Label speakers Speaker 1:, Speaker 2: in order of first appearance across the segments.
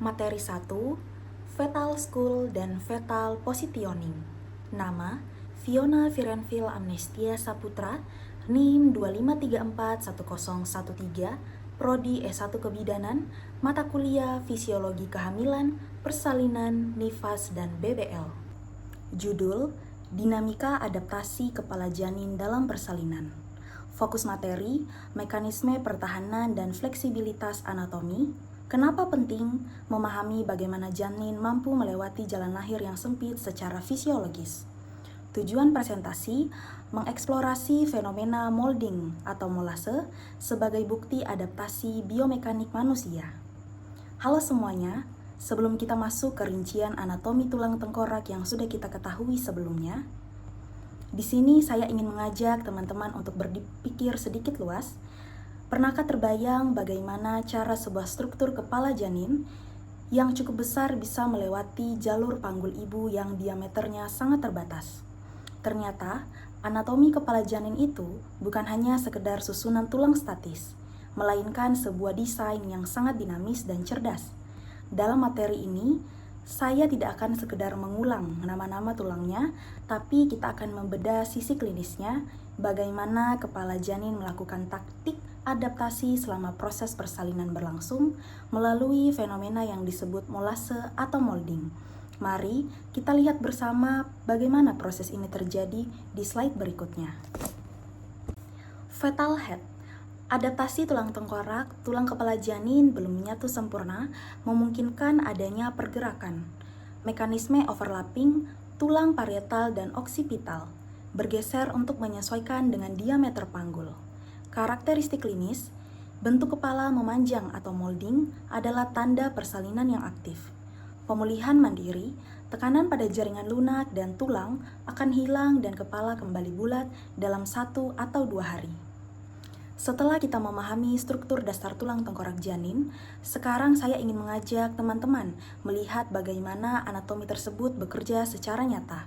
Speaker 1: Materi 1, Fetal School dan Fetal Positioning. Nama, Fiona Virenville Amnestia Saputra, NIM 25341013, Prodi S1 Kebidanan, Mata Kuliah Fisiologi Kehamilan, Persalinan, Nifas, dan BBL. Judul, Dinamika Adaptasi Kepala Janin dalam Persalinan. Fokus materi, mekanisme pertahanan dan fleksibilitas anatomi. Kenapa penting memahami bagaimana janin mampu melewati jalan lahir yang sempit secara fisiologis? Tujuan presentasi, mengeksplorasi fenomena molding atau molase sebagai bukti adaptasi biomekanik manusia. Halo semuanya, sebelum kita masuk ke rincian anatomi tulang tengkorak yang sudah kita ketahui sebelumnya, di sini saya ingin mengajak teman-teman untuk berpikir sedikit luas. Pernahkah terbayang bagaimana cara sebuah struktur kepala janin yang cukup besar bisa melewati jalur panggul ibu yang diameternya sangat terbatas? Ternyata, anatomi kepala janin itu bukan hanya sekedar susunan tulang statis, melainkan sebuah desain yang sangat dinamis dan cerdas. Dalam materi ini, saya tidak akan sekedar mengulang nama-nama tulangnya, tapi kita akan membedah sisi klinisnya, bagaimana kepala janin melakukan taktik adaptasi selama proses persalinan berlangsung melalui fenomena yang disebut molase atau molding. Mari kita lihat bersama bagaimana proses ini terjadi di slide berikutnya. Fetal head. Adaptasi tulang tengkorak, tulang kepala janin belum menyatu sempurna, memungkinkan adanya pergerakan. Mekanisme overlapping tulang parietal dan oksipital bergeser untuk menyesuaikan dengan diameter panggul. Karakteristik klinis, bentuk kepala memanjang atau molding adalah tanda persalinan yang aktif. Pemulihan mandiri, tekanan pada jaringan lunak dan tulang akan hilang dan kepala kembali bulat dalam 1 atau 2 hari. Setelah kita memahami struktur dasar tulang tengkorak janin, sekarang saya ingin mengajak teman-teman melihat bagaimana anatomi tersebut bekerja secara nyata.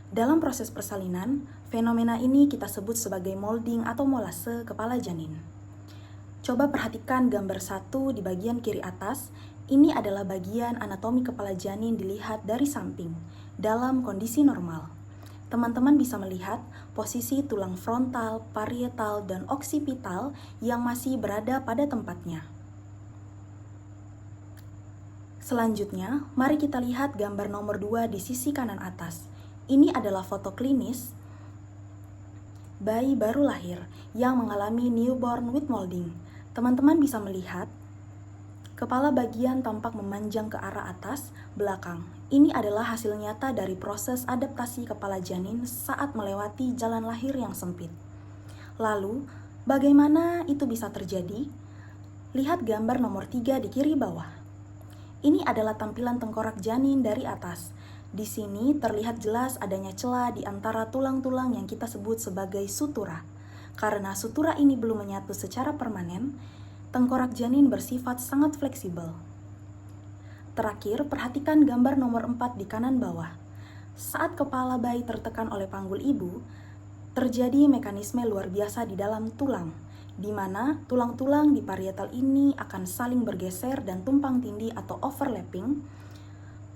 Speaker 1: Dalam proses persalinan, fenomena ini kita sebut sebagai molding atau molase kepala janin. Coba perhatikan gambar 1 di bagian kiri atas. Ini adalah bagian anatomi kepala janin dilihat dari samping, dalam kondisi normal. Teman-teman bisa melihat posisi tulang frontal, parietal, dan oksipital yang masih berada pada tempatnya. Selanjutnya, mari kita lihat gambar nomor 2 di sisi kanan atas. Ini adalah foto klinis bayi baru lahir yang mengalami newborn with molding. Teman-teman bisa melihat kepala bagian tampak memanjang ke arah atas, belakang. Ini adalah hasil nyata dari proses adaptasi kepala janin saat melewati jalan lahir yang sempit. Lalu, bagaimana itu bisa terjadi? Lihat gambar nomor 3 di kiri bawah. Ini adalah tampilan tengkorak janin dari atas. Di sini terlihat jelas adanya celah di antara tulang-tulang yang kita sebut sebagai sutura. Karena sutura ini belum menyatu secara permanen, tengkorak janin bersifat sangat fleksibel. Terakhir, perhatikan gambar nomor 4 di kanan bawah. Saat kepala bayi tertekan oleh panggul ibu, terjadi mekanisme luar biasa di dalam tulang, di mana tulang-tulang di parietal ini akan saling bergeser dan tumpang tindih atau overlapping.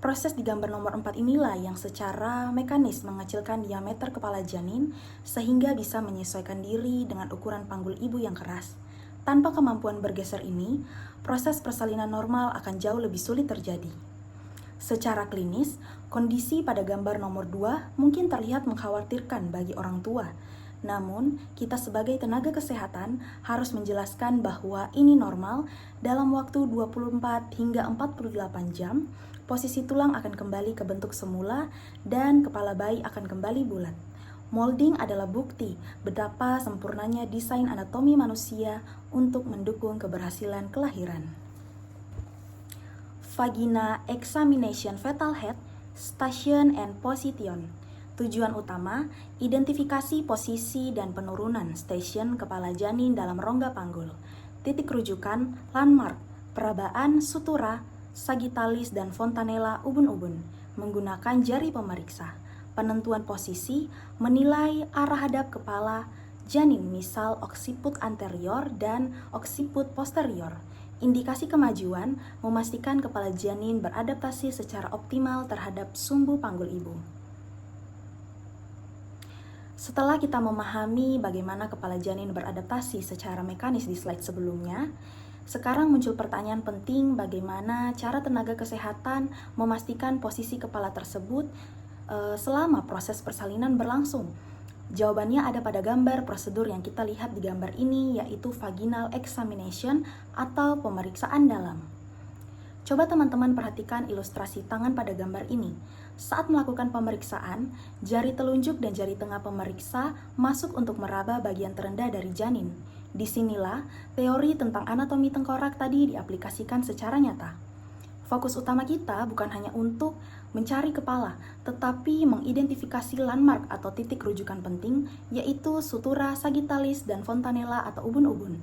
Speaker 1: Proses di gambar nomor 4 inilah yang secara mekanis mengecilkan diameter kepala janin sehingga bisa menyesuaikan diri dengan ukuran panggul ibu yang keras. Tanpa kemampuan bergeser ini, proses persalinan normal akan jauh lebih sulit terjadi. Secara klinis, kondisi pada gambar nomor 2 mungkin terlihat mengkhawatirkan bagi orang tua. Namun, kita sebagai tenaga kesehatan harus menjelaskan bahwa ini normal. Dalam waktu 24 hingga 48 jam, posisi tulang akan kembali ke bentuk semula dan kepala bayi akan kembali bulat. Molding adalah bukti betapa sempurnanya desain anatomi manusia untuk mendukung keberhasilan kelahiran. Vagina Examination Fetal Head, Station and Position. Tujuan utama, identifikasi posisi dan penurunan station kepala janin dalam rongga panggul. Titik rujukan, landmark, perabaan, sutura, sagittalis, dan fontanella ubun-ubun, menggunakan jari pemeriksa. Penentuan posisi, menilai arah hadap kepala janin, misal oksiput anterior dan oksiput posterior. Indikasi kemajuan memastikan kepala janin beradaptasi secara optimal terhadap sumbu panggul ibu. Setelah kita memahami bagaimana kepala janin beradaptasi secara mekanis di slide sebelumnya, sekarang muncul pertanyaan penting bagaimana cara tenaga kesehatan memastikan posisi kepala tersebut selama proses persalinan berlangsung. Jawabannya ada pada gambar prosedur yang kita lihat di gambar ini, yaitu vaginal examination atau pemeriksaan dalam. Coba teman-teman perhatikan ilustrasi tangan pada gambar ini. Saat melakukan pemeriksaan, jari telunjuk dan jari tengah pemeriksa masuk untuk meraba bagian terendah dari janin. Disinilah teori tentang anatomi tengkorak tadi diaplikasikan secara nyata. Fokus utama kita bukan hanya untuk mencari kepala, tetapi mengidentifikasi landmark atau titik rujukan penting, yaitu sutura sagittalis dan fontanella atau ubun-ubun.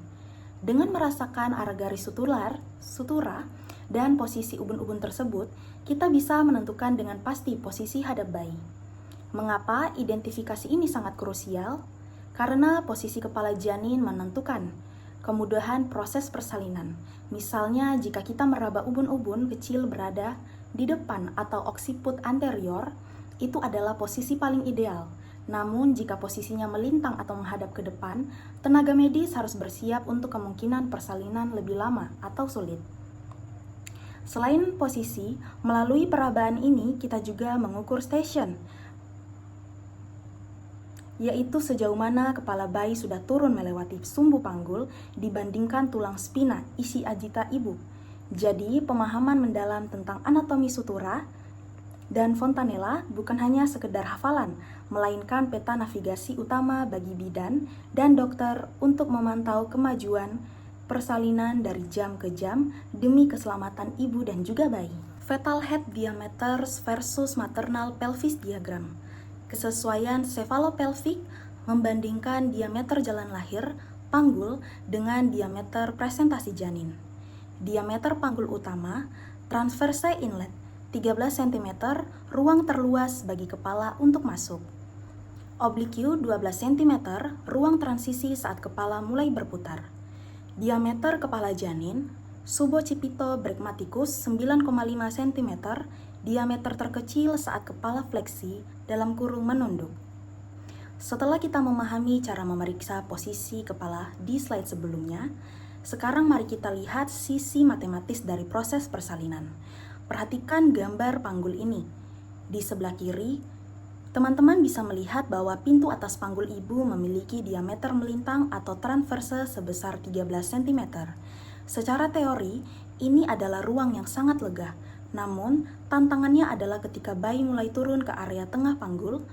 Speaker 1: Dengan merasakan arah garis sutura, dan posisi ubun-ubun tersebut, kita bisa menentukan dengan pasti posisi hadap bayi. Mengapa identifikasi ini sangat krusial? Karena posisi kepala janin menentukan kemudahan proses persalinan. Misalnya, jika kita meraba ubun-ubun kecil berada di depan atau occiput anterior, itu adalah posisi paling ideal. Namun, jika posisinya melintang atau menghadap ke depan, tenaga medis harus bersiap untuk kemungkinan persalinan lebih lama atau sulit. Selain posisi, melalui perabaan ini kita juga mengukur station, yaitu sejauh mana kepala bayi sudah turun melewati sumbu panggul dibandingkan tulang spina, isi agita ibu. Jadi, pemahaman mendalam tentang anatomi sutura dan fontanella bukan hanya sekedar hafalan, melainkan peta navigasi utama bagi bidan dan dokter untuk memantau kemajuan persalinan dari jam ke jam demi keselamatan ibu dan juga bayi. Fetal head diameter versus maternal pelvis diagram. Kesesuaian cephalopelvic membandingkan diameter jalan lahir panggul dengan diameter presentasi janin. Diameter panggul utama, transverse inlet 13 cm, ruang terluas bagi kepala untuk masuk. Oblique 12 cm, ruang transisi saat kepala mulai berputar. Diameter kepala janin, suboccipito bregmaticus 9,5 cm, diameter terkecil saat kepala fleksi dalam kurung menunduk. Setelah kita memahami cara memeriksa posisi kepala di slide sebelumnya, sekarang mari kita lihat sisi matematis dari proses persalinan. Perhatikan gambar panggul ini. Di sebelah kiri, teman-teman bisa melihat bahwa pintu atas panggul ibu memiliki diameter melintang atau transverse sebesar 13 cm. Secara teori, ini adalah ruang yang sangat lega. Namun, tantangannya adalah ketika bayi mulai turun ke area tengah panggul,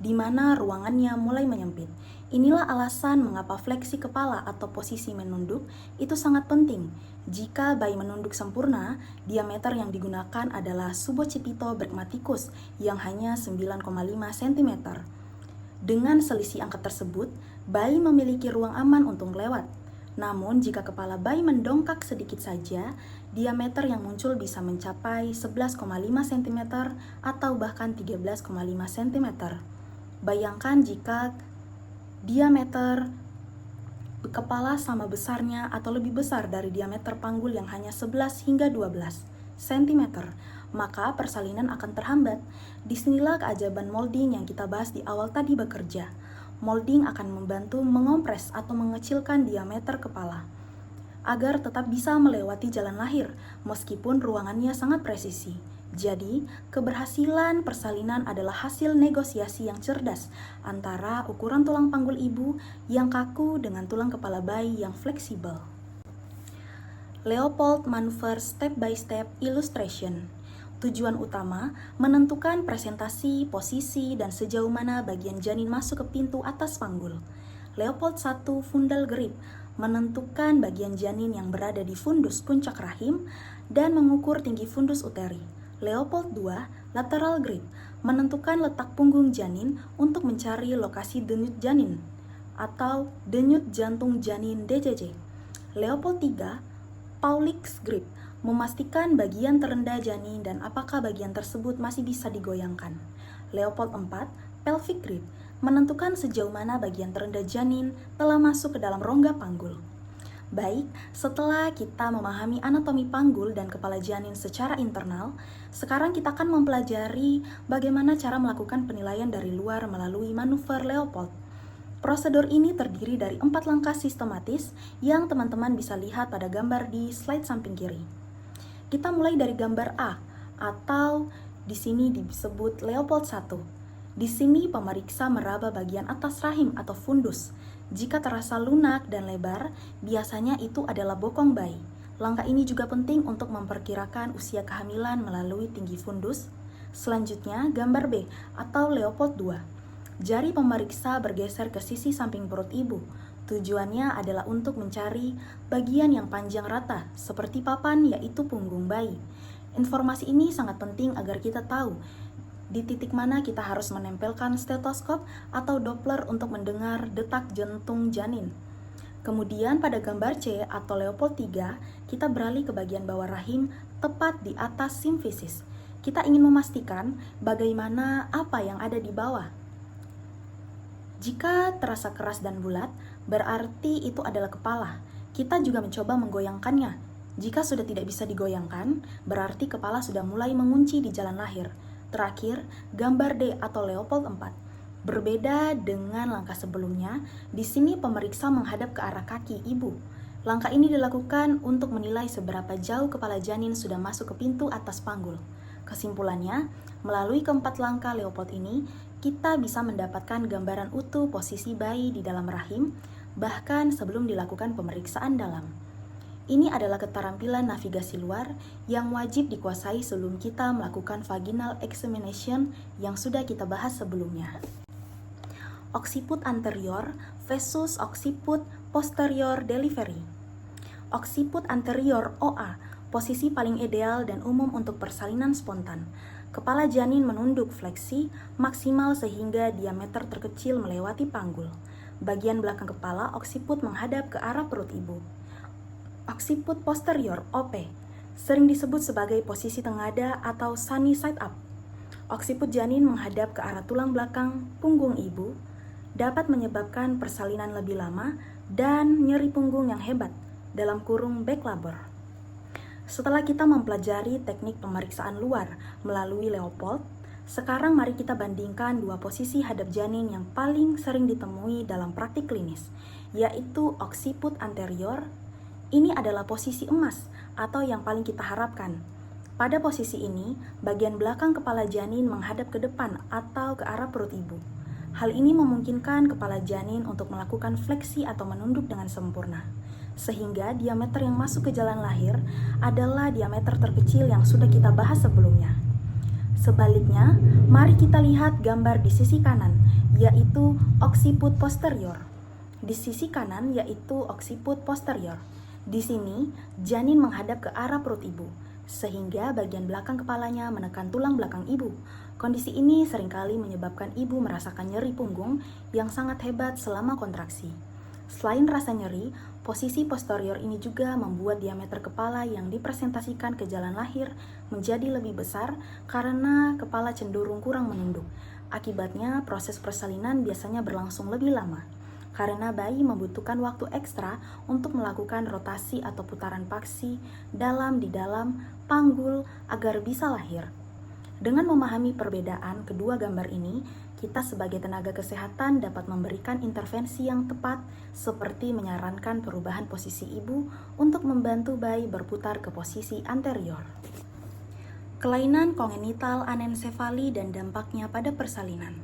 Speaker 1: di mana ruangannya mulai menyempit. Inilah alasan mengapa fleksi kepala atau posisi menunduk itu sangat penting. Jika bayi menunduk sempurna, diameter yang digunakan adalah suboccipito bregmaticus yang hanya 9,5 cm. Dengan selisih angka tersebut, bayi memiliki ruang aman untuk lewat. Namun, jika kepala bayi mendongkak sedikit saja, diameter yang muncul bisa mencapai 11,5 cm atau bahkan 13,5 cm. Bayangkan jika diameter kepala sama besarnya atau lebih besar dari diameter panggul yang hanya 11 hingga 12 cm, maka persalinan akan terhambat. Disinilah keajaiban molding yang kita bahas di awal tadi bekerja. Molding akan membantu mengompres atau mengecilkan diameter kepala agar tetap bisa melewati jalan lahir meskipun ruangannya sangat presisi. Jadi, keberhasilan persalinan adalah hasil negosiasi yang cerdas antara ukuran tulang panggul ibu yang kaku dengan tulang kepala bayi yang fleksibel. Leopold Maneuver Step by Step Illustration. Tujuan utama, menentukan presentasi, posisi, dan sejauh mana bagian janin masuk ke pintu atas panggul. Leopold 1 Fundal Grip, menentukan bagian janin yang berada di fundus puncak rahim dan mengukur tinggi fundus uteri. Leopold 2 Lateral Grip, menentukan letak punggung janin untuk mencari lokasi denyut janin atau denyut jantung janin DJJ. Leopold 3 Paulick's Grip, memastikan bagian terendah janin dan apakah bagian tersebut masih bisa digoyangkan. Leopold 4 Pelvic Grip, menentukan sejauh mana bagian terendah janin telah masuk ke dalam rongga panggul. Baik, setelah kita memahami anatomi panggul dan kepala janin secara internal, sekarang kita akan mempelajari bagaimana cara melakukan penilaian dari luar melalui manuver Leopold. Prosedur ini terdiri dari 4 langkah sistematis yang teman-teman bisa lihat pada gambar di slide samping kiri. Kita mulai dari gambar A, atau di sini disebut Leopold 1. Di sini pemeriksa meraba bagian atas rahim atau fundus. Jika terasa lunak dan lebar, biasanya itu adalah bokong bayi. Langkah ini juga penting untuk memperkirakan usia kehamilan melalui tinggi fundus. Selanjutnya, gambar B atau Leopold 2. Jari pemeriksa bergeser ke sisi samping perut ibu. Tujuannya adalah untuk mencari bagian yang panjang rata, seperti papan yaitu punggung bayi. Informasi ini sangat penting agar kita tahu di titik mana kita harus menempelkan stetoskop atau Doppler untuk mendengar detak jantung janin. Kemudian pada gambar C atau Leopold 3, kita beralih ke bagian bawah rahim tepat di atas simfisis. Kita ingin memastikan bagaimana apa yang ada di bawah. Jika terasa keras dan bulat, berarti itu adalah kepala. Kita juga mencoba menggoyangkannya. Jika sudah tidak bisa digoyangkan, berarti kepala sudah mulai mengunci di jalan lahir. Terakhir, gambar D atau Leopold 4. Berbeda dengan langkah sebelumnya, di sini pemeriksa menghadap ke arah kaki ibu. Langkah ini dilakukan untuk menilai seberapa jauh kepala janin sudah masuk ke pintu atas panggul. Kesimpulannya, melalui keempat langkah Leopold ini, kita bisa mendapatkan gambaran utuh posisi bayi di dalam rahim, bahkan sebelum dilakukan pemeriksaan dalam. Ini adalah keterampilan navigasi luar yang wajib dikuasai sebelum kita melakukan vaginal examination yang sudah kita bahas sebelumnya. Occiput anterior versus occiput posterior delivery. Occiput anterior OA, posisi paling ideal dan umum untuk persalinan spontan. Kepala janin menunduk fleksi maksimal sehingga diameter terkecil melewati panggul. Bagian belakang kepala occiput menghadap ke arah perut ibu. Occiput posterior OP, sering disebut sebagai posisi tengada atau sunny side up. Occiput janin menghadap ke arah tulang belakang punggung ibu, dapat menyebabkan persalinan lebih lama dan nyeri punggung yang hebat, dalam kurung back labor. Setelah kita mempelajari teknik pemeriksaan luar melalui Leopold, sekarang mari kita bandingkan dua posisi hadap janin yang paling sering ditemui dalam praktik klinis, yaitu occiput anterior. Ini adalah posisi emas atau yang paling kita harapkan. Pada posisi ini, bagian belakang kepala janin menghadap ke depan atau ke arah perut ibu. Hal ini memungkinkan kepala janin untuk melakukan fleksi atau menunduk dengan sempurna, sehingga diameter yang masuk ke jalan lahir adalah diameter terkecil yang sudah kita bahas sebelumnya. Sebaliknya, mari kita lihat gambar di sisi kanan, yaitu occiput posterior. Di sisi kanan yaitu occiput posterior. Di sini, janin menghadap ke arah perut ibu, sehingga bagian belakang kepalanya menekan tulang belakang ibu. Kondisi ini seringkali menyebabkan ibu merasakan nyeri punggung yang sangat hebat selama kontraksi. Selain rasa nyeri, posisi posterior ini juga membuat diameter kepala yang dipresentasikan ke jalan lahir menjadi lebih besar karena kepala cenderung kurang menunduk. Akibatnya, proses persalinan biasanya berlangsung lebih lama, karena bayi membutuhkan waktu ekstra untuk melakukan rotasi atau putaran paksi di dalam panggul agar bisa lahir. Dengan memahami perbedaan kedua gambar ini, kita sebagai tenaga kesehatan dapat memberikan intervensi yang tepat seperti menyarankan perubahan posisi ibu untuk membantu bayi berputar ke posisi anterior. Kelainan kongenital anencefali dan dampaknya pada persalinan.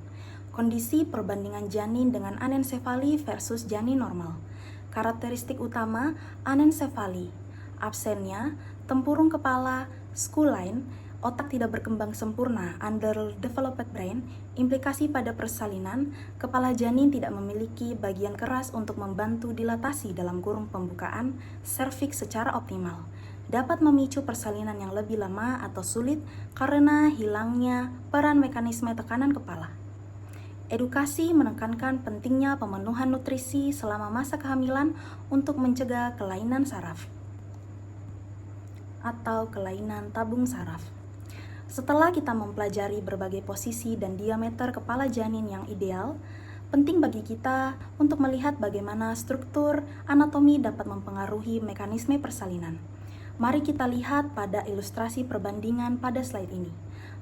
Speaker 1: Kondisi perbandingan janin dengan anencefali versus janin normal. Karakteristik utama anencefali: absennya tempurung kepala, skull line, otak tidak berkembang sempurna, underdeveloped brain. Implikasi pada persalinan, kepala janin tidak memiliki bagian keras untuk membantu dilatasi dalam kurung pembukaan serviks secara optimal. Dapat memicu persalinan yang lebih lama atau sulit karena hilangnya peran mekanisme tekanan kepala. Edukasi menekankan pentingnya pemenuhan nutrisi selama masa kehamilan untuk mencegah kelainan saraf atau kelainan tabung saraf. Setelah kita mempelajari berbagai posisi dan diameter kepala janin yang ideal, penting bagi kita untuk melihat bagaimana struktur anatomi dapat mempengaruhi mekanisme persalinan. Mari kita lihat pada ilustrasi perbandingan pada slide ini.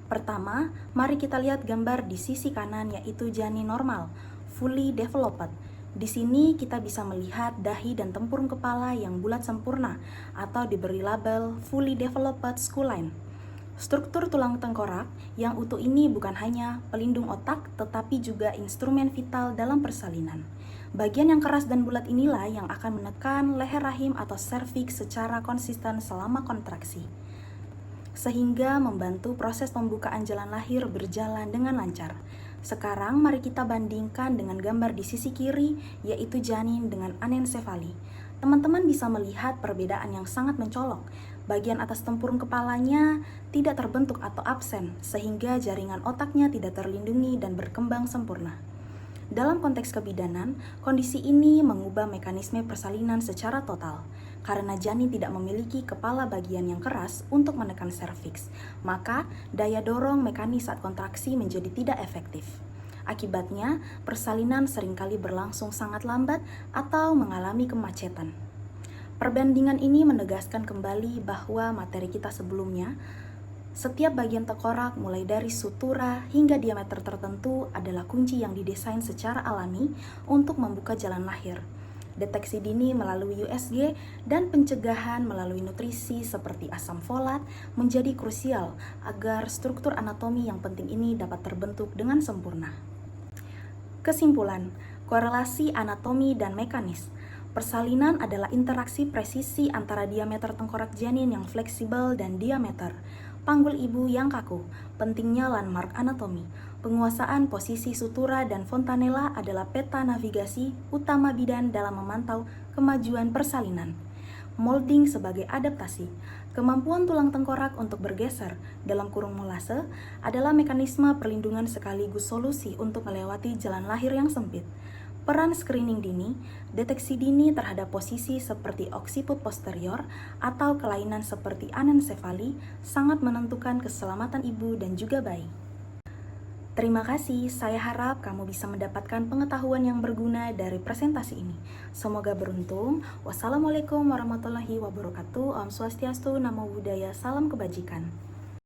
Speaker 1: Pertama, mari kita lihat gambar di sisi kanan yaitu janin normal, fully developed. Di sini kita bisa melihat dahi dan tempurung kepala yang bulat sempurna atau diberi label fully developed skull line. Struktur tulang tengkorak yang utuh ini bukan hanya pelindung otak tetapi juga instrumen vital dalam persalinan. Bagian yang keras dan bulat inilah yang akan menekan leher rahim atau serviks secara konsisten selama kontraksi, sehingga membantu proses pembukaan jalan lahir berjalan dengan lancar. Sekarang mari kita bandingkan dengan gambar di sisi kiri, yaitu janin dengan anencefali. Teman-teman bisa melihat perbedaan yang sangat mencolok. Bagian atas tempurung kepalanya tidak terbentuk atau absen, sehingga jaringan otaknya tidak terlindungi dan berkembang sempurna. Dalam konteks kebidanan, kondisi ini mengubah mekanisme persalinan secara total. Karena janin tidak memiliki kepala bagian yang keras untuk menekan serviks, maka daya dorong mekanis saat kontraksi menjadi tidak efektif. Akibatnya, persalinan seringkali berlangsung sangat lambat atau mengalami kemacetan. Perbandingan ini menegaskan kembali bahwa materi kita sebelumnya, setiap bagian tengkorak mulai dari sutura hingga diameter tertentu adalah kunci yang didesain secara alami untuk membuka jalan lahir. Deteksi dini melalui USG dan pencegahan melalui nutrisi seperti asam folat menjadi krusial agar struktur anatomi yang penting ini dapat terbentuk dengan sempurna. Kesimpulan, korelasi anatomi dan mekanis. Persalinan adalah interaksi presisi antara diameter tengkorak janin yang fleksibel dan diameter panggul ibu yang kaku. Pentingnya landmark anatomi. Penguasaan posisi sutura dan fontanella adalah peta navigasi utama bidan dalam memantau kemajuan persalinan. Molding sebagai adaptasi. Kemampuan tulang tengkorak untuk bergeser dalam kurung molase adalah mekanisme perlindungan sekaligus solusi untuk melewati jalan lahir yang sempit. Peran screening dini, deteksi dini terhadap posisi seperti occiput posterior atau kelainan seperti anencefali sangat menentukan keselamatan ibu dan juga bayi. Terima kasih, saya harap kamu bisa mendapatkan pengetahuan yang berguna dari presentasi ini. Semoga beruntung. Wassalamualaikum warahmatullahi wabarakatuh. Om Swastiastu, Namo Buddhaya, salam kebajikan.